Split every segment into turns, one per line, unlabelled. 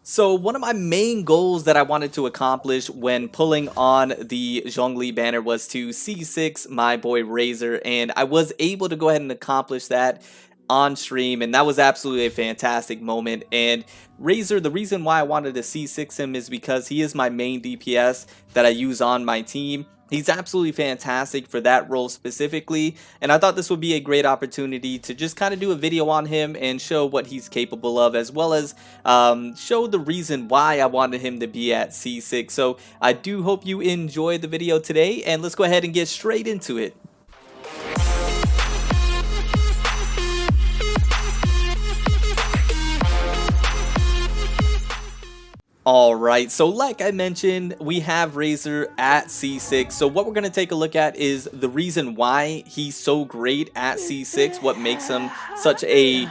So one of my main goals that I wanted to accomplish when pulling on the Zhongli banner was to C6 my boy Razor, and I was able to go ahead and accomplish that on stream, and that was absolutely a fantastic moment. And Razor, the reason why I wanted to C6 him is because he is my main DPS that I use on my team. He's absolutely fantastic for that role specifically, and I thought this would be a great opportunity to just kind of do a video on him and show what he's capable of, as well as show the reason why I wanted him to be at C6. So I do hope you enjoyed the video today, and let's go ahead and get straight into it. Alright, so like I mentioned, we have Razor at C6. So what we're going to take a look at is the reason why he's so great at C6, what makes him such a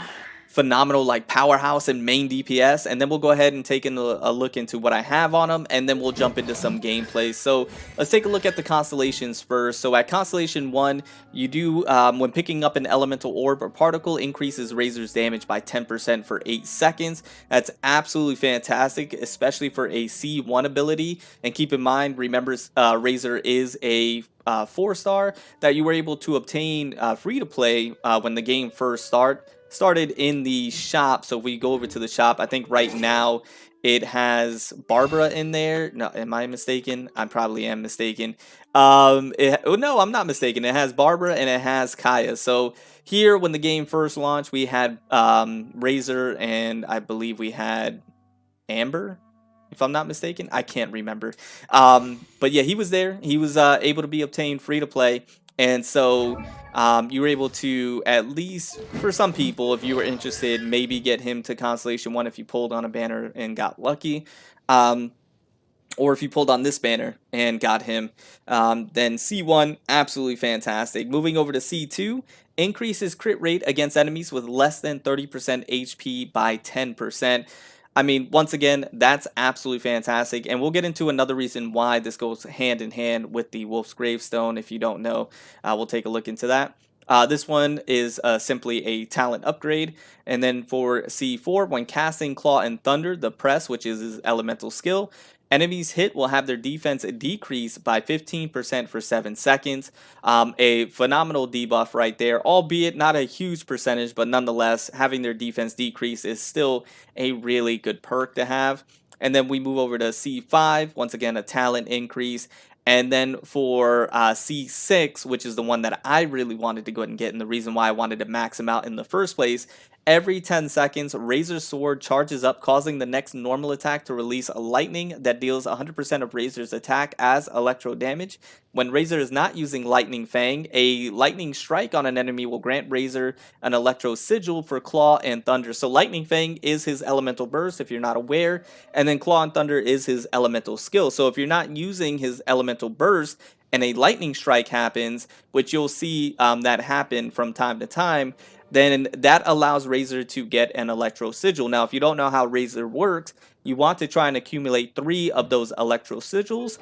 phenomenal powerhouse and main DPS, and then we'll go ahead and take a look into what I have on him, and then we'll jump into some gameplay. So let's take a look at the Constellations first. So at Constellation 1, you do, when picking up an elemental orb or particle, increases Razor's damage by 10% for 8 seconds. That's absolutely fantastic, especially for a C1 ability. And keep in mind, remember, Razor is a 4-star that you were able to obtain free to play when the game first started in the shop. So if we go over to the shop, I think right now it has Barbara in there. No, am I mistaken? I probably am mistaken. No, I'm not mistaken. It has Barbara and it has Kaya. So here, when the game first launched, we had Razor, and I believe we had Amber, if I'm not mistaken. I can't remember. But yeah, he was there. He was able to be obtained free to play. And so you were able to, at least for some people, if you were interested, maybe get him to Constellation 1 if you pulled on a banner and got lucky. Or if you pulled on this banner and got him, then C1, absolutely fantastic. Moving over to C2, increases crit rate against enemies with less than 30% HP by 10%. I mean, once again, that's absolutely fantastic, and we'll get into another reason why this goes hand in hand with the Wolf's Gravestone. If you don't know, we'll take a look into that. This one is simply a talent upgrade. And then for C4, when casting Claw and Thunder, the press, which is his elemental skill, enemies hit will have their defense decrease by 15% for 7 seconds. A phenomenal debuff right there, albeit not a huge percentage, but nonetheless, having their defense decrease is still a really good perk to have. And then we move over to C5, once again, a talent increase. And then for C6, which is the one that I really wanted to go ahead and get, and the reason why I wanted to max him out in the first place, every 10 seconds, Razor's Sword charges up, causing the next normal attack to release a lightning that deals 100% of Razor's attack as electro damage. When Razor is not using Lightning Fang, a lightning strike on an enemy will grant Razor an electro sigil for Claw and Thunder. So Lightning Fang is his elemental burst, if you're not aware, and then Claw and Thunder is his elemental skill. So if you're not using his elemental burst and a lightning strike happens, which you'll see that happen from time to time, then that allows Razor to get an Electro Sigil. Now, if you don't know how Razor works, you want to try and accumulate 3 of those Electro Sigils.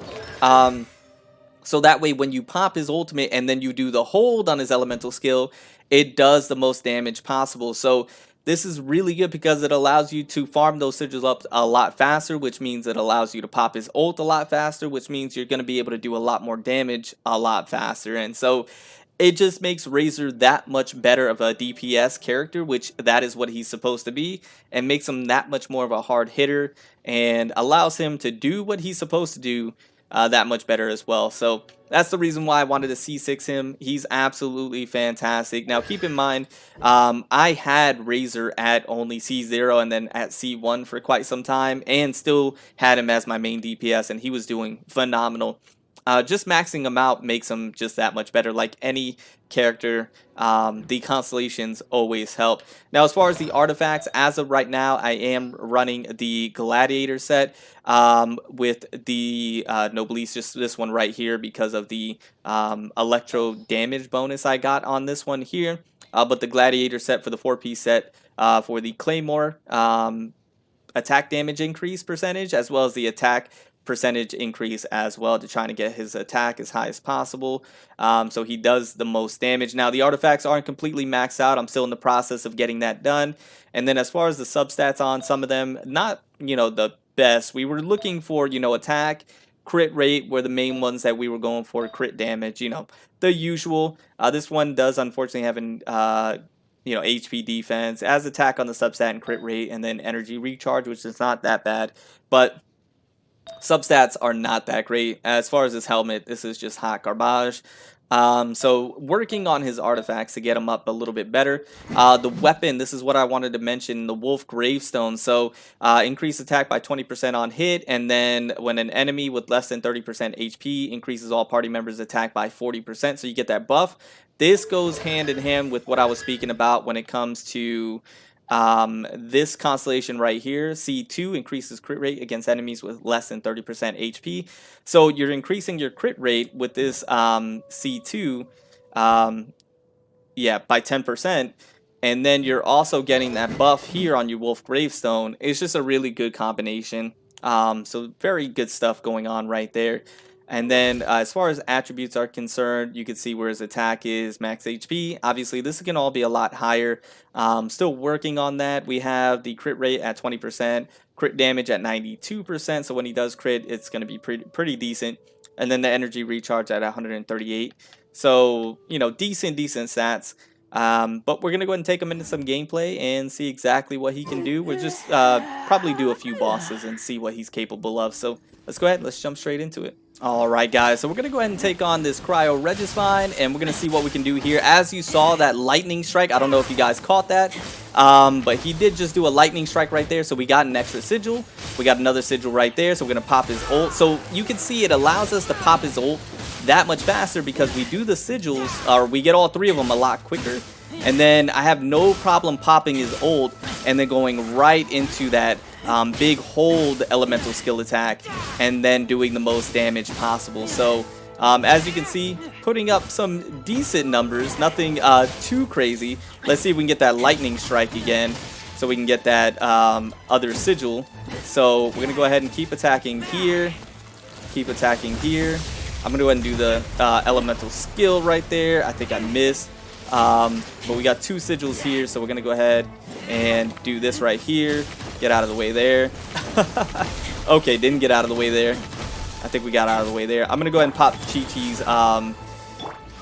So that way, when you pop his ultimate and then you do the hold on his elemental skill, it does the most damage possible. So this is really good because it allows you to farm those sigils up a lot faster, which means it allows you to pop his ult a lot faster, which means you're going to be able to do a lot more damage a lot faster. And so it just makes Razor that much better of a DPS character, which that is what he's supposed to be, and makes him that much more of a hard hitter and allows him to do what he's supposed to do that much better as well. So that's the reason why I wanted to C6 him. He's absolutely fantastic. Now keep in mind, I had Razor at only C0 and then at C1 for quite some time, and still had him as my main DPS, and he was doing phenomenal. Just maxing him out makes him just that much better. Like any character, the Constellations always help. Now, as far as the artifacts, as of right now, I am running the Gladiator set with the Noblesse, just this one right here, because of the electro damage bonus I got on this one here. But the Gladiator set for the 4-piece set for the Claymore attack damage increase percentage, as well as the attack percentage increase as well, to try to get his attack as high as possible, so he does the most damage. Now the artifacts aren't completely maxed out. I'm still in the process of getting that done. And then as far as the substats on some of them, not you know, the best. We were looking for, you know, attack, crit rate were the main ones that we were going for, crit damage, you know, the usual. This one does unfortunately have an, you know, HP defense, as attack on the substat and crit rate, and then energy recharge, which is not that bad. But substats are not that great. As far as his helmet, this is just hot garbage. So working on his artifacts to get him up a little bit better. The weapon, this is what I wanted to mention, the Wolf Gravestone. So increase attack by 20% on hit, and then when an enemy with less than 30% HP increases all party members' attack by 40%. So you get that buff. This goes hand in hand with what I was speaking about when it comes to this constellation right here. C2 increases crit rate against enemies with less than 30% HP. So you're increasing your crit rate with this C2 yeah, by 10%, and then you're also getting that buff here on your Wolf Gravestone. It's just a really good combination. So very good stuff going on right there. And then as far as attributes are concerned, you can see where his attack is, max HP. Obviously, this can all be a lot higher. Still working on that. We have the crit rate at 20%, crit damage at 92%. So when he does crit, it's going to be pretty decent. And then the energy recharge at 138. So, you know, decent stats. But we're going to go ahead and take him into some gameplay and see exactly what he can do. We'll just probably do a few bosses and see what he's capable of. So let's go ahead. Let's jump straight into it. Alright guys, so we're going to go ahead and take on this Cryo Regisvine, and we're going to see what we can do here. As you saw, that lightning strike, I don't know if you guys caught that, but he did just do a lightning strike right there, so we got an extra sigil. We got another sigil right there, so we're going to pop his ult. So you can see it allows us to pop his ult that much faster because we do the sigils, or we get all three of them a lot quicker. And then I have no problem popping his ult and then going right into that big hold elemental skill attack and then doing the most damage possible. So as you can see, putting up some decent numbers, nothing too crazy. Let's see if we can get that lightning strike again so we can get that other sigil. So we're gonna go ahead and keep attacking here, keep attacking here. I'm gonna go ahead and do the elemental skill right there. I think I missed. But we got two sigils here, so we're gonna go ahead and do this right here. Get out of the way there. Okay, didn't get out of the way there. I think we got out of the way there. I'm gonna go ahead and pop Chi-Chi's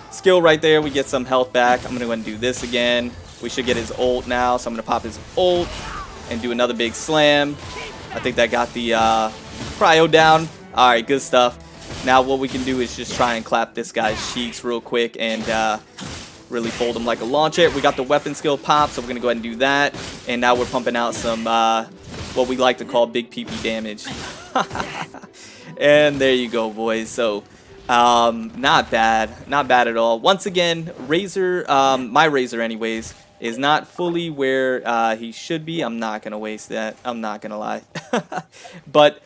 skill right there. We get some health back. I'm gonna go ahead and do this again. We should get his ult now, so I'm gonna pop his ult and do another big slam. I think that got the cryo down. Alright, good stuff. Now what we can do is just try and clap this guy's cheeks real quick and really fold him like a launcher. We got the weapon skill pop, so we're gonna go ahead and do that. And now we're pumping out some what we like to call big PP damage. And there you go, boys. So not bad at all. Once again, Razor, my Razor anyways, is not fully where he should be. I'm not gonna waste that, I'm not gonna lie. But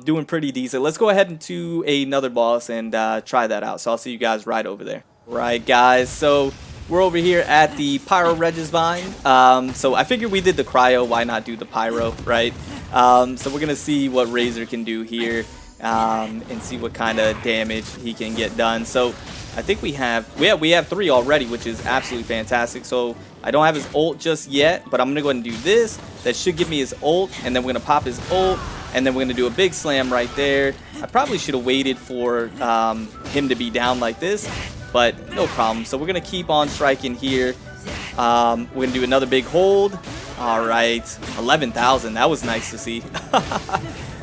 doing pretty decent. Let's go ahead into another boss and try that out. So I'll see you guys right over there. Right guys, so we're over here at the Pyro Regisvine. So I figured we did the cryo, why not do the pyro, right? So we're gonna see what Razor can do here and see what kind of damage he can get done. So I think we have three already, which is absolutely fantastic. So I don't have his ult just yet, but I'm gonna go ahead and do this. That should give me his ult, and then we're gonna pop his ult, and then we're gonna do a big slam right there. I probably should have waited for him to be down like this, but no problem. So we're gonna keep on striking here. We're gonna do another big hold. All right, 11,000. That was nice to see.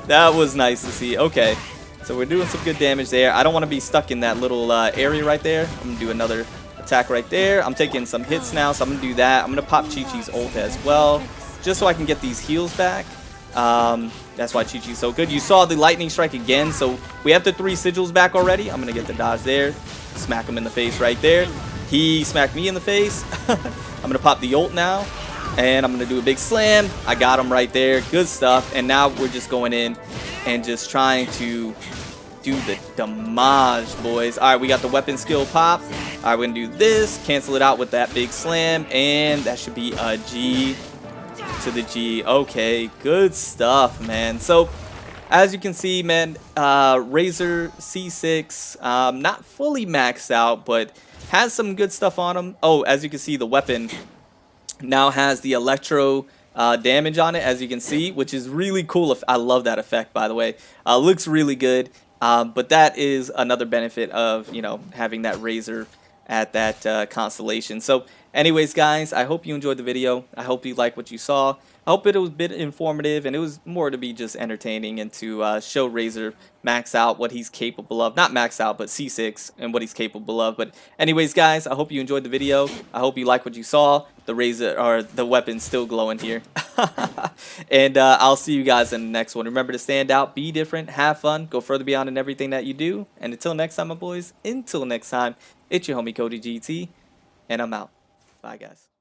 That was nice to see. Okay, so we're doing some good damage there. I don't want to be stuck in that little area right there. I'm gonna do another attack right there. I'm taking some hits now, so I'm gonna do that. I'm gonna pop Chi-Chi's ult as well, just so I can get these heals back. That's why Chi-Chi's so good. You saw the lightning strike again, so we have the 3 sigils back already. I'm gonna get the dodge there. Smack him in the face right there. He smacked me in the face. I'm gonna pop the ult now, and I'm gonna do a big slam. I got him right there. Good stuff. And now we're just going in and just trying to do the damage, boys. All right, we got the weapon skill pop. All right, we're gonna do this, cancel it out with that big slam, and that should be a G to the G. Okay, good stuff, man. So as you can see, man, Razor C6, not fully maxed out, but has some good stuff on him. Oh, as you can see, the weapon now has the electro damage on it, as you can see, which is really cool. I love that effect, by the way. Looks really good. But that is another benefit of, you know, having that razor at that constellation. So anyways, guys, I hope you enjoyed the video. I hope you like what you saw. I hope it was a bit informative, and it was more to be just entertaining and to show Razor max out what he's capable of. Not max out, but C6 and what he's capable of. But anyways, guys, I hope you enjoyed the video. I hope you like what you saw. The Razor, or the weapon's still glowing here. And I'll see you guys in the next one. Remember to stand out, be different, have fun, go further beyond in everything that you do. And until next time, my boys, until next time, it's your homie Cody GT, and I'm out. Bye, guys.